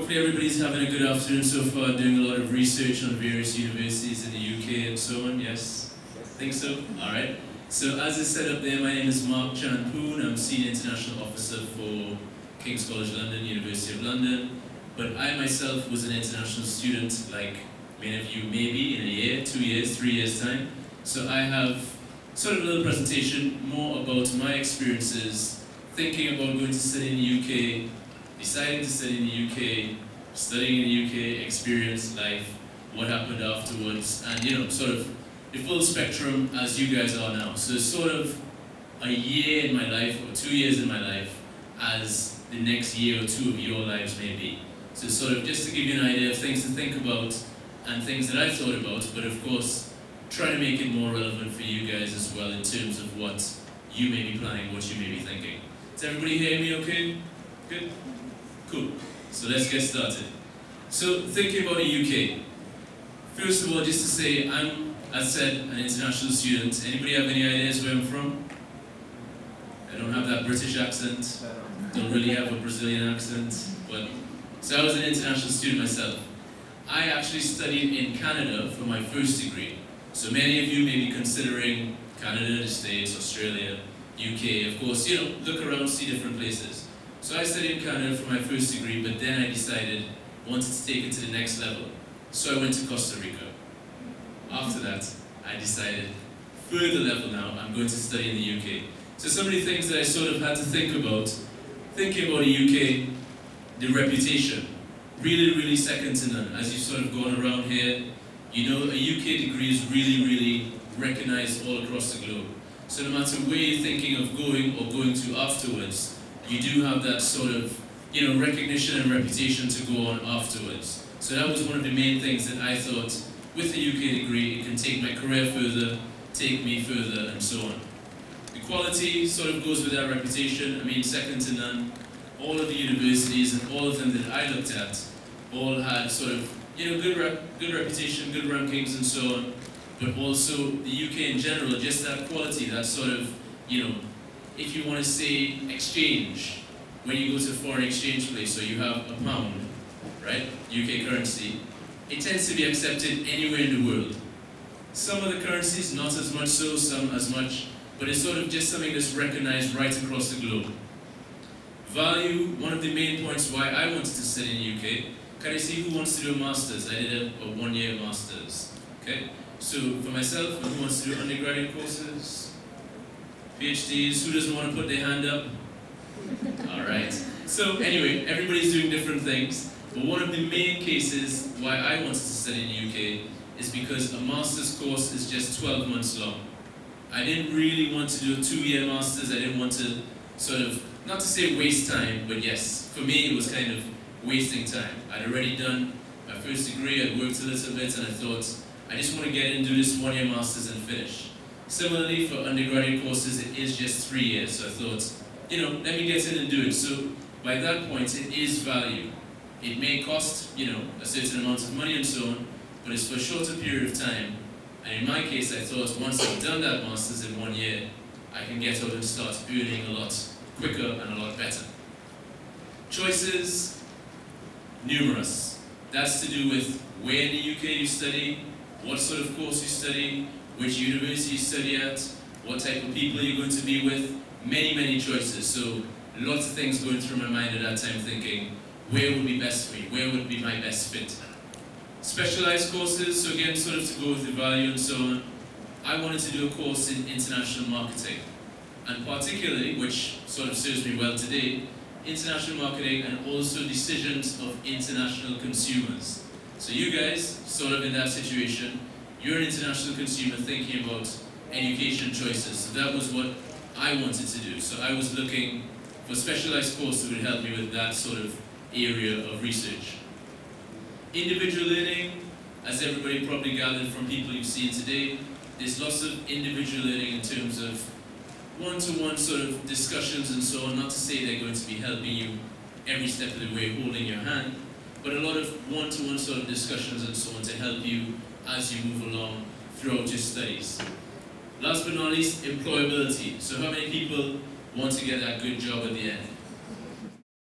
hopefully everybody's having a good afternoon so far, doing a lot of research on various universities in the UK and so on, yes? Think so? Alright. So as I said up there, my name is Chan Poon. I'm Senior International Officer for King's College London, University of London. But I myself was an international student, like many of you maybe, in a year, 2 years, 3 years time. So I have sort of a little presentation more about my experiences thinking about going to study in the UK, deciding to study in the UK, studying in the UK, experience, life, what happened afterwards, and sort of the full spectrum as you guys are now. So it's sort of a year in my life, or 2 years in my life, as the next year or two of your lives may be. So sort of just to give you an idea of things to think about and things that I've thought about, but of course, trying to make it more relevant for you guys as well in terms of what you may be planning, what you may be thinking. Does everybody hear me okay? Good? Cool. So let's get started. So thinking about the UK. First of all, just to say, I'm, as said, an international student. Anybody have any ideas where I'm from? I don't have that British accent. Don't really have a Brazilian accent. But so I was an international student myself. I actually studied in Canada for my first degree. So many of you may be considering Canada, the States, Australia, UK. Of course, look around, see different places. So I studied in Canada for my first degree, but then I decided I wanted to take it to the next level. So I went to Costa Rica. After that, I decided, further level now, I'm going to study in the UK. So some of the things that I sort of had to think about, thinking about the UK, the reputation, really, really second to none. As you've sort of gone around here, a UK degree is really, really recognized all across the globe. So no matter where you're thinking of going or going to afterwards, you do have that sort of, recognition and reputation to go on afterwards. So that was one of the main things that I thought, with the UK degree, it can take my career further, take me further, and so on. The quality sort of goes with that reputation. I mean, second to none. All of the universities and all of them that I looked at all had sort of, good reputation, good rankings, and so on. But also the UK in general, just that quality, that sort of, if you want to say exchange, when you go to a foreign exchange place, so you have a pound, right, UK currency, it tends to be accepted anywhere in the world. Some of the currencies, not as much so, some as much, but it's sort of just something that's recognized right across the globe. Value, one of the main points why I wanted to study in the UK. Can I see who wants to do a master's? I did a 1 year master's, okay? So for myself, who wants to do undergraduate courses? PhDs, who doesn't want to put their hand up? All right. So anyway, everybody's doing different things, but one of the main cases why I wanted to study in the UK is because a master's course is just 12 months long. I didn't really want to do a 2 year master's. I didn't want to sort of, not to say waste time, but yes, for me it was kind of wasting time. I'd already done my first degree, I'd worked a little bit, and I thought, I just want to get in and do this 1 year master's and finish. Similarly, for undergraduate courses, it is just 3 years, so I thought, let me get in and do it. So by that point, it is value. It may cost, a certain amount of money and so on, but it's for a shorter period of time. And in my case, I thought once I've done that master's in 1 year, I can get out and start earning a lot quicker and a lot better. Choices, numerous. That's to do with where in the UK you study, what sort of course you study, which university you study at, what type of people you're going to be with, many, many choices. So lots of things going through my mind at that time thinking, where would be best for me, where would be my best fit? Specialized courses, so again, sort of to go with the value and so on. I wanted to do a course in international marketing, and particularly, which sort of serves me well today, international marketing and also decisions of international consumers. So you guys, sort of in that situation, you're an international consumer thinking about education choices. So that was what I wanted to do. So I was looking for specialized course that would help me with that sort of area of research. Individual learning, as everybody probably gathered from people you've seen today, there's lots of individual learning in terms of one-to-one sort of discussions and so on, not to say they're going to be helping you every step of the way, holding your hand, but a lot of one-to-one sort of discussions and so on to help you as you move along throughout your studies. Last but not least, employability. So how many people want to get that good job at the end?